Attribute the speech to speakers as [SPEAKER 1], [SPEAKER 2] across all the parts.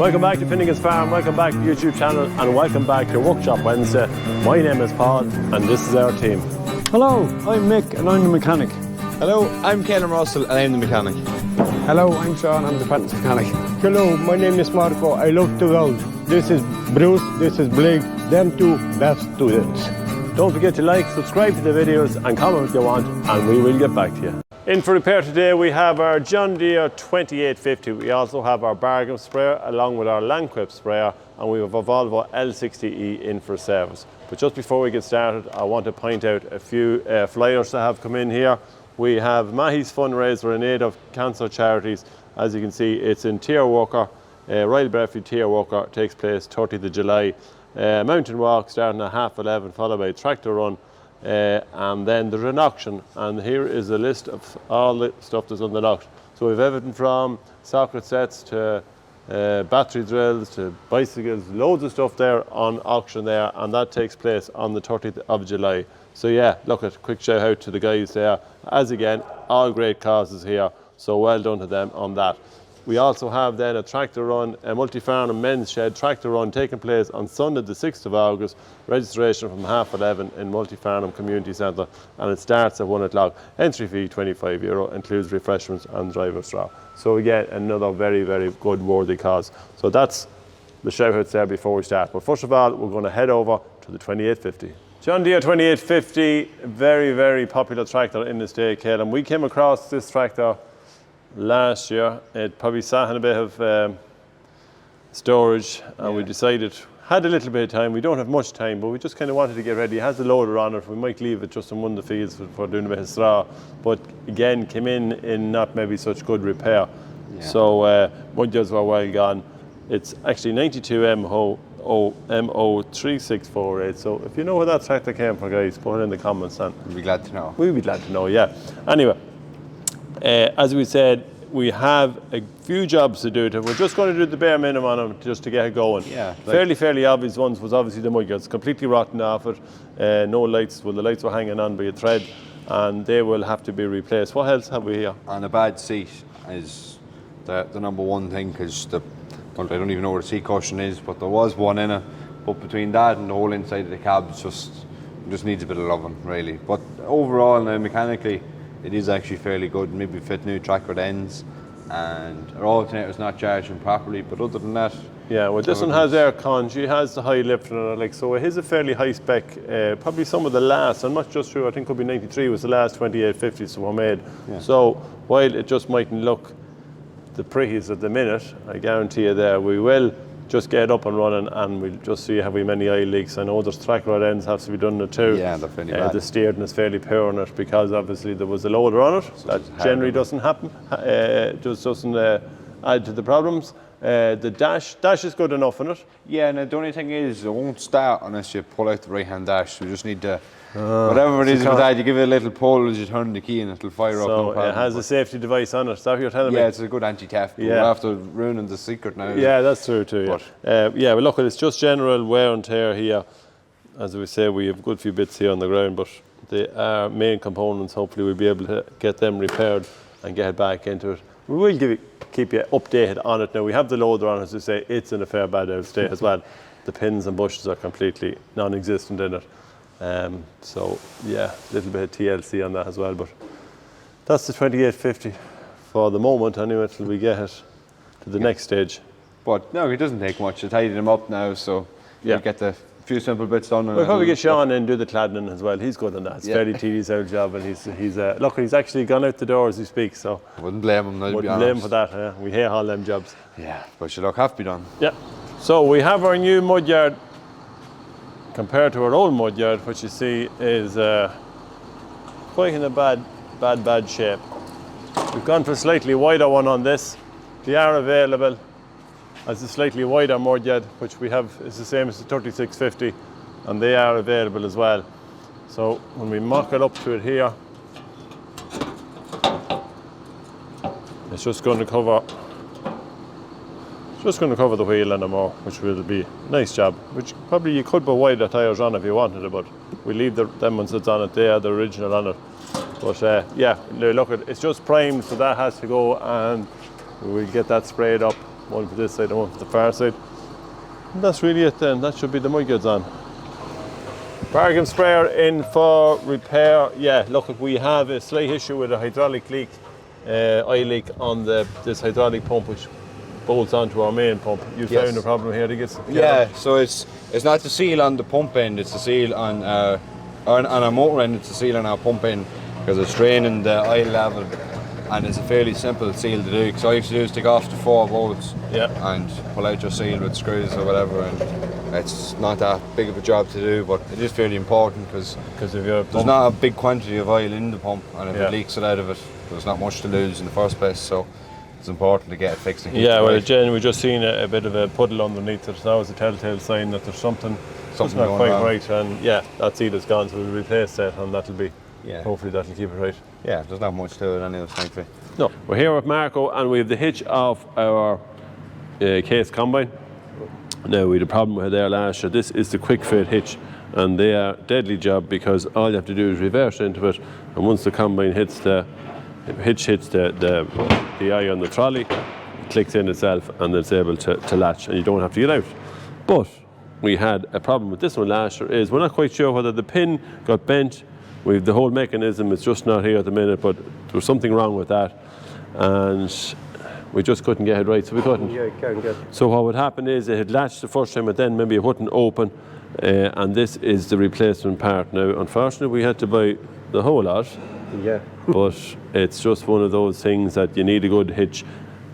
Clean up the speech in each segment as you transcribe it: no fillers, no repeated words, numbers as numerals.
[SPEAKER 1] Welcome back to Finnegan's Farm, welcome back to the YouTube channel, and welcome back to Workshop Wednesday. My name is Paul, and this is our team.
[SPEAKER 2] Hello, I'm Mick, and I'm the mechanic.
[SPEAKER 3] Hello, I'm Caelan Russell, and I'm the mechanic.
[SPEAKER 2] Hello, I'm Sean, I'm the apprentice mechanic.
[SPEAKER 4] Hello, my name is Marco, I love to weld. This is Bruce, this is Blake, them two best students.
[SPEAKER 1] Don't forget to like, subscribe to the videos, and comment if you want, and we will get back to you. In for repair today, we have our John Deere 2850. We also have our Bargam Sprayer along with our Landquip Sprayer, and we have a Volvo L60E in for service. But just before we get started, I want to point out a few flyers that have come in here. We have Mahi's fundraiser in aid of cancer charities. As you can see, it's in Tier Walker, Royal Berkeley Tier Walker, takes place 30th of July. Mountain walk starting at 11:30, followed by a tractor run. And then there's an auction, and here is a list of all the stuff that's on the auction. So we've everything from socket sets to battery drills to bicycles, loads of stuff there on auction there, and that takes place on the 30th of July. So yeah, look at quick shout out to the guys there. As again, all great causes here, so well done to them on that. We also have then a tractor run, a multi-farm men's shed tractor run taking place on Sunday the 6th of August. Registration from 11:30 in Multi-Farnham Community Centre, and it starts at 1 o'clock. Entry fee €25, includes refreshments and driver's straw. So again, another very, very good worthy cause. So that's the shout outs there before we start. But first of all, we're going to head over to the 2850. John Deere 2850, very, very popular tractor in this day, Caelan. We came across this tractor last year. It probably sat in a bit of storage, and we decided, had a little bit of time, we don't have much time, but we just kind of wanted to get ready. It has a loader on it, we might leave it just in one of the fields for doing a bit of straw, but again came in not maybe such good repair. So mudguards were well gone. It's actually 92 MO3648, so if you know where that tractor came from, guys, put it in the comments and
[SPEAKER 3] We'd be glad to know.
[SPEAKER 1] we'd be glad to know, yeah. Anyway, as we said, we have a few jobs to do. We're just going to do the bare minimum on them just to get it going.
[SPEAKER 3] Yeah,
[SPEAKER 1] fairly obvious ones was obviously the mudguards, completely rotten off it. No lights, well the lights were hanging on by a thread, and they will have to be replaced. What else have we here?
[SPEAKER 3] And a bad seat is the number one thing, because well, I don't even know where the seat cushion is, but there was one in it. But between that and the whole inside of the cab, it just needs a bit of loving, really. But overall, now mechanically, it is actually fairly good. Maybe fit new track ends, and our alternator's not charging properly, but other than that,
[SPEAKER 1] yeah, well this one has air con, she has the high lift on it, like, so it is a fairly high spec, probably some of the last, I'm not just sure, I think it could be 93 was the last 2850s that were made. Yeah. So while it just mightn't look the prettiest at the minute, I guarantee you there, we will just get up and running, and we'll just see have we many oil leaks. I know there's track rod ends have to be done in it too.
[SPEAKER 3] Yeah, they're fairly bad.
[SPEAKER 1] The steering is fairly poor on it, because obviously there was a loader on it. So that generally doesn't happen, just doesn't add to the problems. The dash is good enough on it.
[SPEAKER 3] Yeah, and the only thing is, it won't start unless you pull out the right hand dash. We just need to, whatever it is with that, you give it a little pull as you turn the key and it'll fire up.
[SPEAKER 1] So it has a safety device on it, is that what you're telling me?
[SPEAKER 3] Yeah, it's a good anti-theft, but we're after ruining the secret now.
[SPEAKER 1] Yeah, that's true too, yeah. Yeah, well look, it's just general wear and tear here. As we say, we have a good few bits here on the ground, but they are main components. Hopefully we'll be able to get them repaired and get it back into it. We will keep you updated on it. Now we have the loader on, as we say, it's in a fair bad out state as well. The pins and bushes are completely non-existent in it. So yeah, a little bit of TLC on that as well, but that's the 2850 for the moment anyway, till we get it to the next stage.
[SPEAKER 3] But no, it doesn't take much to tidy them up now, so you get the few simple bits done.
[SPEAKER 1] We'll probably get Sean in and do the cladding as well. He's good on that. It's fairly tedious old job, and look, he's actually gone out the door as he speaks, so
[SPEAKER 3] wouldn't blame him.
[SPEAKER 1] Wouldn't blame him for that. Yeah. We hate all them jobs.
[SPEAKER 3] Yeah, but you look, have to be done.
[SPEAKER 1] Yeah. So we have our new mudyard compared to our old mudyard, which you see is quite in a bad shape. We've gone for a slightly wider one on this. They are available as a slightly wider mudyard, which we have is the same as the 3650, and they are available as well. So when we mock it up to it here, it's just going to cover the wheel and more, which will be a nice job. Which probably you could put wider tyres on if you wanted it, but we leave them ones that's on it. They are the original on it. But yeah, look, it's just primed, so that has to go, and we'll get that sprayed up one for this side and one for the far side. And that's really it then, that should be the mud goods on. Bargam Sprayer in for repair. Yeah, look, we have a slight issue with a hydraulic leak, oil leak on this hydraulic pump which bolts onto our main pump. You found a problem here to get
[SPEAKER 3] so it's not the seal on the pump end, it's the seal on our motor end, it's the seal on our pump end, because it's draining the oil level, and it's a fairly simple seal to do, because all you have to do is take off the 4 bolts and pull out your seal with screws or whatever, and it's not that big of a job to do, but it is fairly important because there's not a big quantity of oil in the pump, and if it leaks it out of it, there's not much to lose in the first place, so it's important to get it fixed.
[SPEAKER 1] Well, Jen, we've just seen a bit of a puddle underneath it. Now it's a telltale sign that there's something not quite wrong. Right, and that seal is gone, so we'll replace that, and that'll be, hopefully that'll keep it right. Yeah,
[SPEAKER 3] there's not much to it anyway, thankfully.
[SPEAKER 1] No, we're here with Marco, and we have the hitch of our case combine. Now, we had a problem with there last year. This is the quickfit hitch, and they are a deadly job because all you have to do is reverse into it, and once the combine hits the hitch hits the eye on the trolley, it clicks in itself and it's able to latch, and you don't have to get out. But we had a problem with this one last year, is we're not quite sure whether the pin got bent. The whole mechanism is just not here at the minute, but there was something wrong with that, and we just couldn't get it right, so we couldn't.
[SPEAKER 4] Yeah, you can't get it.
[SPEAKER 1] So what would happen is it had latched the first time, but then maybe it wouldn't open, and this is the replacement part. Now, unfortunately, we had to buy the whole lot.
[SPEAKER 4] Yeah.
[SPEAKER 1] But it's just one of those things that you need a good hitch.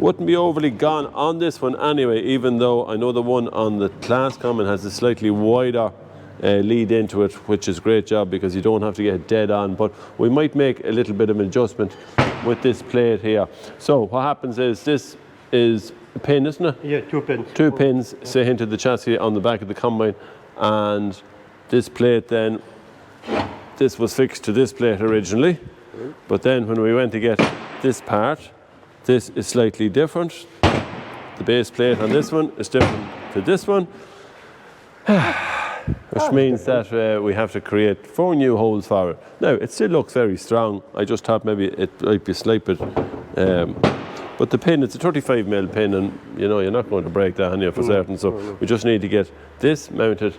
[SPEAKER 1] Wouldn't be overly gone on this one anyway, even though I know the one on the Class Common has a slightly wider lead into it, which is a great job because you don't have to get it dead on. But we might make a little bit of an adjustment with this plate here. So what happens is, this is a pin, isn't it?
[SPEAKER 4] Yeah, 2 pins.
[SPEAKER 1] 2 pins say into the chassis on the back of the combine, and this plate then, this was fixed to this plate originally, but then when we went to get this part, this is slightly different. The base plate on this one is different to this one, which means that we have to create 4 new holes for it. Now, it still looks very strong. I just thought maybe it might be a slight bit, but the pin, it's a 35mm pin, and you're not going to break that on you for certain, so we just need to get this mounted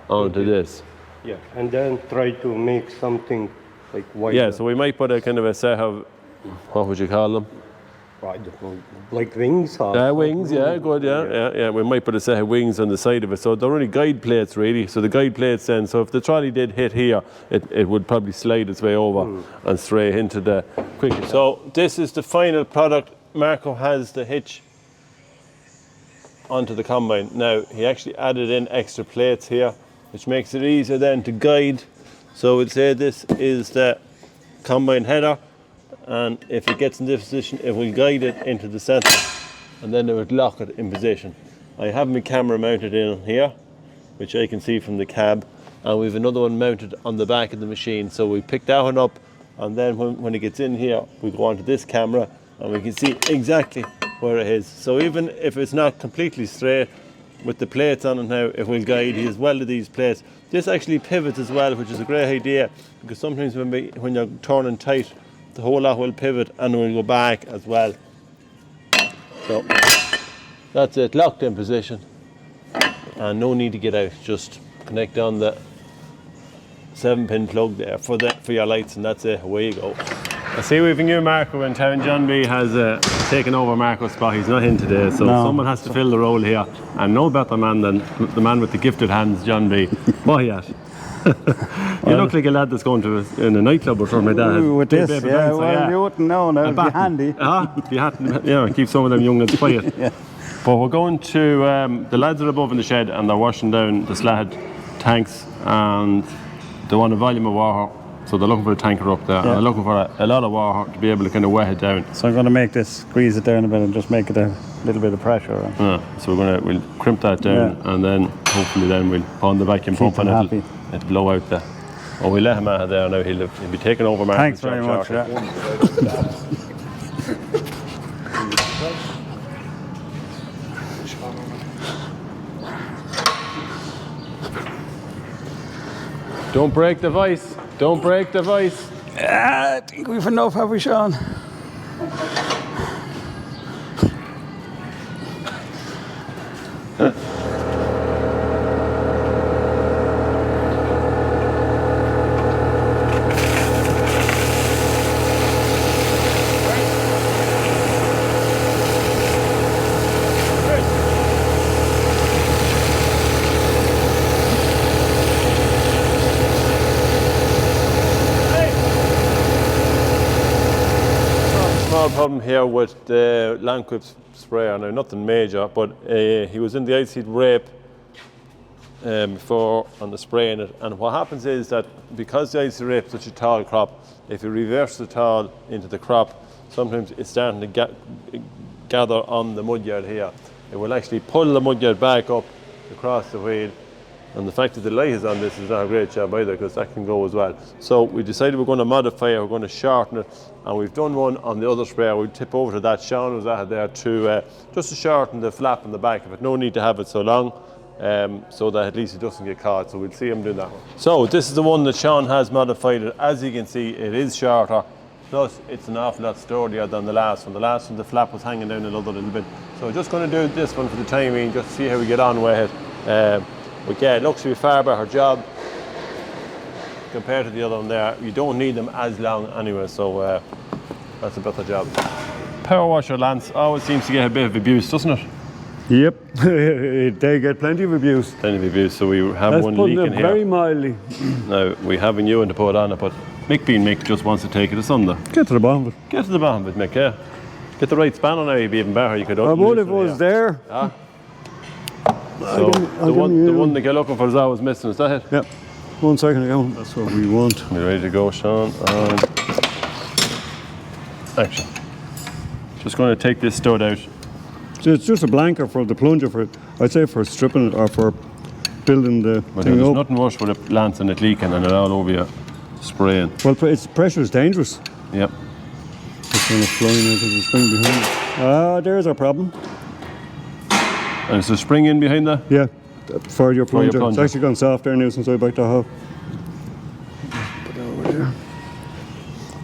[SPEAKER 1] onto this.
[SPEAKER 4] Yeah, and then try to make something like wider.
[SPEAKER 1] Yeah, so we might put a kind of a set of, what would you call them?
[SPEAKER 4] I don't know, like wings?
[SPEAKER 1] Wings, yeah, good, yeah. We might put a set of wings on the side of it. So they're only guide plates, really. So the guide plates then, so if the trolley did hit here, it would probably slide its way over and stray into the quick. So this is the final product. Marco has the hitch onto the combine. Now, he actually added in extra plates here, which makes it easier then to guide. So we'll say this is the combine header, and if it gets in this position, it will guide it into the center, and then it would lock it in position. I have my camera mounted in here, which I can see from the cab, and we have another one mounted on the back of the machine. So we pick that one up, and then when it gets in here, we go onto this camera, and we can see exactly where it is. So even if it's not completely straight, with the plates on it now, it will guide. He has welded these plates. This actually pivots as well, which is a great idea, because sometimes when you're turning tight, the whole lot will pivot and will go back as well. So that's it, locked in position, and no need to get out. Just connect on the 7-pin plug there for your lights, and that's it. Away you go. I see we've a new Marco in town. John B has taken over Marco's spot. He's not in today, so someone has to fill the role here. And no better man than the man with the gifted hands, John B. What yet? You look like a lad that's going to in a nightclub or something like that.
[SPEAKER 2] With this, you wouldn't know now. It'd be handy.
[SPEAKER 1] Keep some of them young lads quiet. But we're going to, the lads are above in the shed, and they're washing down the slad tanks, and they want a volume of water. So they're looking for a tanker up there, and they're looking for a lot of water to be able to kind of wet it down.
[SPEAKER 2] So I'm going to make this, squeeze it down a bit and just make it a little bit of pressure.
[SPEAKER 1] So we'll crimp that down, and then hopefully then we'll put on the vacuum pump, and it'll blow out the... Oh, we'll let him out of there now. He'll be taking over Martin's
[SPEAKER 2] Thanks very much.
[SPEAKER 1] Don't break the vice. Don't break the vice.
[SPEAKER 2] I think we've enough, have we, Sean?
[SPEAKER 1] Small problem here with the Landquip Sprayer. Now, nothing major, but he was in the ice-heat rape before on the spray in it. And what happens is that because the ice-heat rape is such a tall crop, if you reverse the tall into the crop, sometimes it's starting to gather on the mudyard here. It will actually pull the mudyard back up across the wheel. And the fact that the light is on this is not a great job either, because that can go as well. So we decided we're going to modify it, we're going to shorten it, and we've done one on the other sprayer. We'll tip over to that. Sean was at there to just to shorten the flap on the back of it. No need to have it so long, so that at least it doesn't get caught. So we'll see him doing that one. So this is the one that Sean has modified it. As you can see, it is shorter, plus it's an awful lot sturdier than the last one. The last one, the flap was hanging down another little bit. So we're just going to do this one for the time being, just to see how we get on with it. But yeah, it looks to be far better job compared to the other one there. You don't need them as long anyway, so that's a better job. Power washer Lance always seems to get a bit of abuse, doesn't it?
[SPEAKER 2] Yep, they get plenty of abuse.
[SPEAKER 1] Plenty of abuse, so we have
[SPEAKER 2] That's
[SPEAKER 1] one
[SPEAKER 2] putting
[SPEAKER 1] leaking
[SPEAKER 2] it
[SPEAKER 1] here.
[SPEAKER 2] very mildly.
[SPEAKER 1] Now, we haven't you to put on it, but Mick being Mick just wants to take it asunder.
[SPEAKER 2] Get to the bottom of it.
[SPEAKER 1] Get to the bottom of it, Mick, yeah. Get the right spanner now, you'd be even better. You could
[SPEAKER 2] I would if it was there.
[SPEAKER 1] Ah. So the one that you're looking for is always missing, is that it?
[SPEAKER 2] Yep. 1 second ago. That's what we want.
[SPEAKER 1] We're ready to go, Sean. And action. Just going to take this stud out.
[SPEAKER 2] So it's just a blanker for the plunger, for I'd say for stripping it or for building the
[SPEAKER 1] But
[SPEAKER 2] thing
[SPEAKER 1] there's
[SPEAKER 2] up.
[SPEAKER 1] nothing worse with it lancing it leaking and it all over you spraying.
[SPEAKER 2] Well, pressure is dangerous.
[SPEAKER 1] Yep.
[SPEAKER 2] It's kind of flying out of the spring behind it. Ah, there's our problem.
[SPEAKER 1] And it's a spring in behind that?
[SPEAKER 2] Yeah, for your plunger. It's
[SPEAKER 1] plunger.
[SPEAKER 2] actually gone soft there now since I backed off. Put it over there.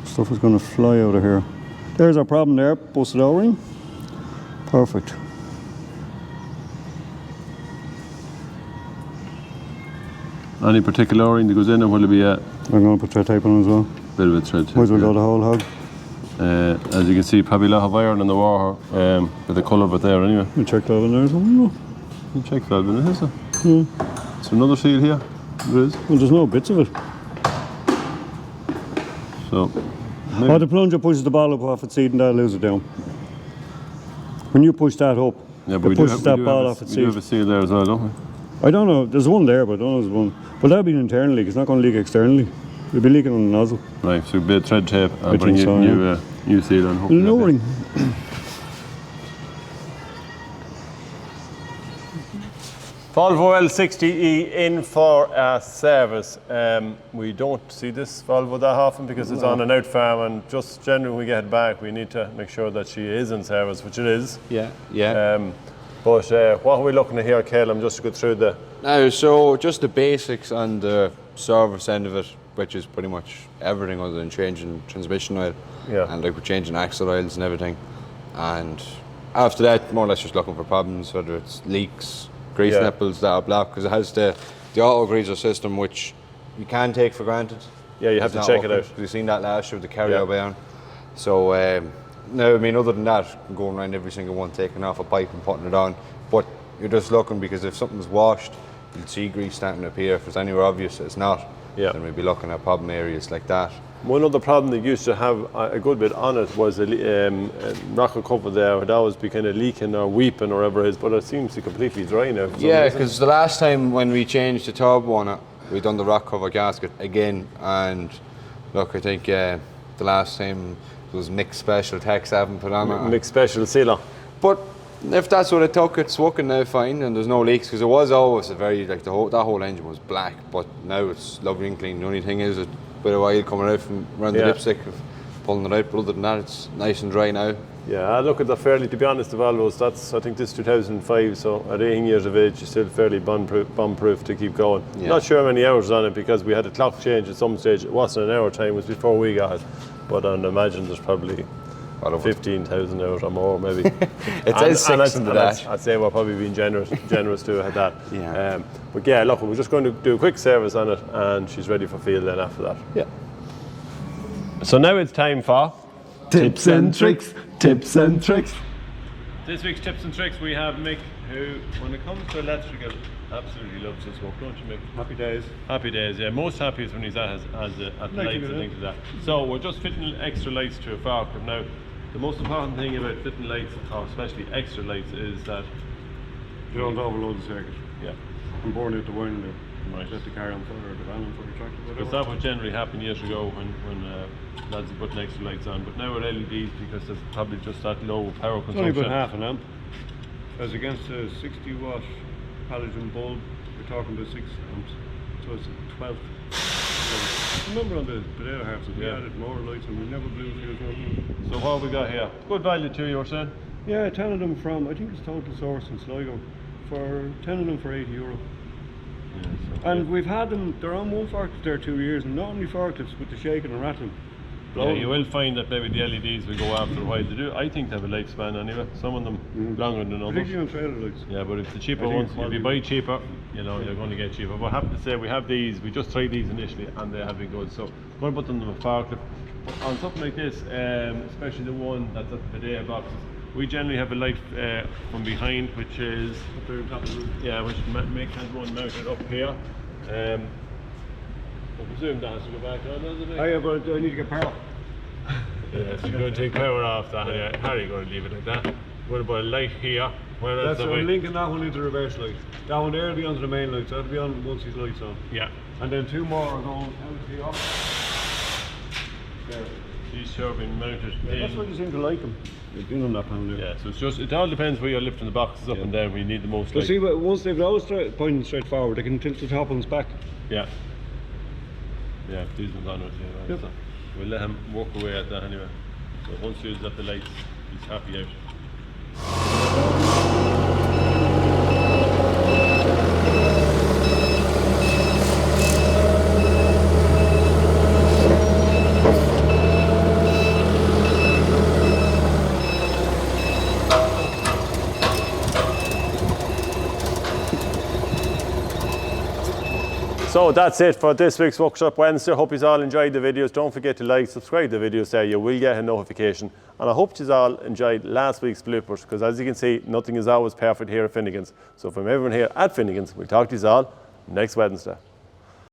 [SPEAKER 2] Stuff is going to fly out of here. There's our problem there. Busted O-ring. Perfect.
[SPEAKER 1] Any particular O-ring that goes in, or will it be a
[SPEAKER 2] I'm going to put thread tape on as well.
[SPEAKER 1] bit of a thread?
[SPEAKER 2] Might as well go the whole hog.
[SPEAKER 1] As you can see, probably a lot of iron in the water with the colour of it there anyway.
[SPEAKER 2] We check that in there as well.
[SPEAKER 1] You check that in there, is there? Is there another seal here? There is.
[SPEAKER 2] Well, there's no bits of it.
[SPEAKER 1] So,
[SPEAKER 2] Oh, the plunger pushes the ball up off its seat and that'll lose it down. When you push that up,
[SPEAKER 1] yeah,
[SPEAKER 2] it pushes that ball off its
[SPEAKER 1] we do have
[SPEAKER 2] seat.
[SPEAKER 1] a seal there as well, don't we?
[SPEAKER 2] I don't know, there's one there, but I don't know if there's one. But that'll be an internal leak, it's not going to leak externally. It'll be leaking on the nozzle.
[SPEAKER 1] Right, so a bit of thread tape and
[SPEAKER 2] I
[SPEAKER 1] bring
[SPEAKER 2] think so,
[SPEAKER 1] new seal on. hopefully
[SPEAKER 2] No
[SPEAKER 1] that'll be-
[SPEAKER 2] ring.
[SPEAKER 1] Volvo L60E in for a service. We don't see this Volvo that often because it's on an out farm, and just generally when we get it back we need to make sure that she is in service, which it is.
[SPEAKER 3] Yeah, yeah.
[SPEAKER 1] But what are we looking at here, Caleb, just to go through the...
[SPEAKER 3] Now, so just the basics on the service end of it, which is pretty much everything other than changing transmission oil.
[SPEAKER 1] Yeah.
[SPEAKER 3] And like we're changing axle oils and everything. And after that, more or less just looking for problems, whether it's leaks, grease
[SPEAKER 1] Yeah.
[SPEAKER 3] nipples that are blocked, because it has the auto greaser system, which you can take for granted.
[SPEAKER 1] Yeah, you have to check it out.
[SPEAKER 3] We've seen that last year with the carrier
[SPEAKER 1] Yeah.
[SPEAKER 3] bay on. So, no, I mean, other than that, going around every single one, taking off a pipe and putting it on. But you're just looking, because if something's washed, you'll see grease starting to appear. If it's anywhere obvious it's not,
[SPEAKER 1] Yeah.
[SPEAKER 3] then we'll be looking at problem areas like that.
[SPEAKER 1] One other problem that used to have a good bit on it was a rocker cover there would always be kind of leaking or weeping or whatever it is, but it seems to completely dry now. for some
[SPEAKER 3] Yeah,
[SPEAKER 1] reason.
[SPEAKER 3] because the last time when we changed the turbo on it, we done the rock cover gasket again, and look, I think the last time it was Mick Special Tex haven't put on it.
[SPEAKER 1] Mixed special sealer.
[SPEAKER 3] But if that's what it took, it's working now fine, and there's no leaks, because it was always a very, like that whole engine was black, but now it's lovely and clean. The only thing is a bit of oil coming out from around the
[SPEAKER 1] Yeah.
[SPEAKER 3] lipstick of pulling it out, but other than that it's nice and dry now.
[SPEAKER 1] Yeah, I look at the fairly, to be honest, the Volvos, that's, I think this is 2005, so at 18 years of age, you're still fairly bomb-proof to keep going.
[SPEAKER 3] Yeah.
[SPEAKER 1] Not sure how many hours on it, because we had a clock change at some stage. It wasn't an hour time, it was before we got it. But I'd imagine there's probably 15,000 out or more, maybe.
[SPEAKER 3] It says 6 in the dash.
[SPEAKER 1] I'd say we're probably being generous to it at that.
[SPEAKER 3] Yeah.
[SPEAKER 1] But yeah, look, we're just going to do a quick service on it, and she's ready for field then after that.
[SPEAKER 3] Yeah.
[SPEAKER 1] So now it's time for
[SPEAKER 5] tips and tricks, tips and tricks.
[SPEAKER 1] this week's tips and tricks. We have Mick, who, when it comes to electrical, absolutely loves this work, don't you, Mick?
[SPEAKER 2] Happy days.
[SPEAKER 1] Happy days, yeah. Most happiest when he's at the lights and things like that. So we're just fitting extra lights to a forklift. Now, the most important thing about fitting lights, or especially extra lights, is that
[SPEAKER 2] You don't overload the circuit.
[SPEAKER 1] yeah,
[SPEAKER 2] And burn out the wiring there.
[SPEAKER 1] right.
[SPEAKER 2] Set the car on fire or the van on fire, tractor,
[SPEAKER 1] Because
[SPEAKER 2] whatever.
[SPEAKER 1] that would generally happen years ago when lads are putting extra lights on. But now with LEDs, because there's probably just that low power
[SPEAKER 2] It's only
[SPEAKER 1] consumption.
[SPEAKER 2] about half an amp. As against a 60 watt halogen bulb, we're talking about 6 amps. So it's 12. So remember on the potato harvest, we
[SPEAKER 1] Yeah.
[SPEAKER 2] added more lights and we never blew a fuse on.
[SPEAKER 1] So what have we got here? Good value too, you were saying?
[SPEAKER 2] Yeah, 10 of them from, I think it's Total Source in Sligo. For 10 of them for €80.
[SPEAKER 1] Yeah,
[SPEAKER 2] And we've had them, they're on one forklift there 2 years, and not only forklifts, but the shaking and rattling.
[SPEAKER 1] yeah, you will find that maybe the LEDs will go after a while. They do. I think they have a lifespan anyway. Some of them longer than others.
[SPEAKER 2] Particularly on trailer lights.
[SPEAKER 1] Yeah, but if the cheaper
[SPEAKER 2] I think
[SPEAKER 1] ones,
[SPEAKER 2] it's
[SPEAKER 1] if you
[SPEAKER 2] quality.
[SPEAKER 1] buy cheaper, you know, you're going to get cheaper. But I have to say, we have these, we just tried these initially and they have been good. So, going to put them in a forklift. But on something like this, especially the one that's at the potato boxes, we generally have a light from behind, which is,
[SPEAKER 2] Up there on top of the roof.
[SPEAKER 1] yeah, which Mick has one mounted up here. I presume that has to go back on, doesn't it?
[SPEAKER 2] Oh yeah, but I need to get power.
[SPEAKER 1] Yeah, so you're going to take power off that. Yeah. How are you going to leave it like that? What about a light here? Where else
[SPEAKER 2] That's
[SPEAKER 1] have
[SPEAKER 2] I'm
[SPEAKER 1] we?
[SPEAKER 2] linking that one into the reverse light. That one there will be onto the main light, so that'll be on once these lights on.
[SPEAKER 1] Yeah.
[SPEAKER 2] And then 2 more are going out here. There.
[SPEAKER 1] These two have been mounted in.
[SPEAKER 2] That's why you seem to like them. They're doing on that panel there.
[SPEAKER 1] Yeah, so it's just, it all depends where you're lifting the boxes up and down where you need the most
[SPEAKER 2] So
[SPEAKER 1] light.
[SPEAKER 2] see, but once they've always pointing straight forward, they can tilt the top ones back.
[SPEAKER 1] Yeah. Yeah, these ones on it, yeah, right.
[SPEAKER 2] Yep.
[SPEAKER 1] So we'll let him walk away at that anyway. So once he's at the lights, he's happy out. So that's it for this week's Workshop Wednesday. Hope you all enjoyed the videos. Don't forget to like, subscribe to the videos there. You will get a notification. And I hope you all enjoyed last week's bloopers, because as you can see, nothing is always perfect here at Finnegan's. So from everyone here at Finnegan's, we'll talk to you all next Wednesday.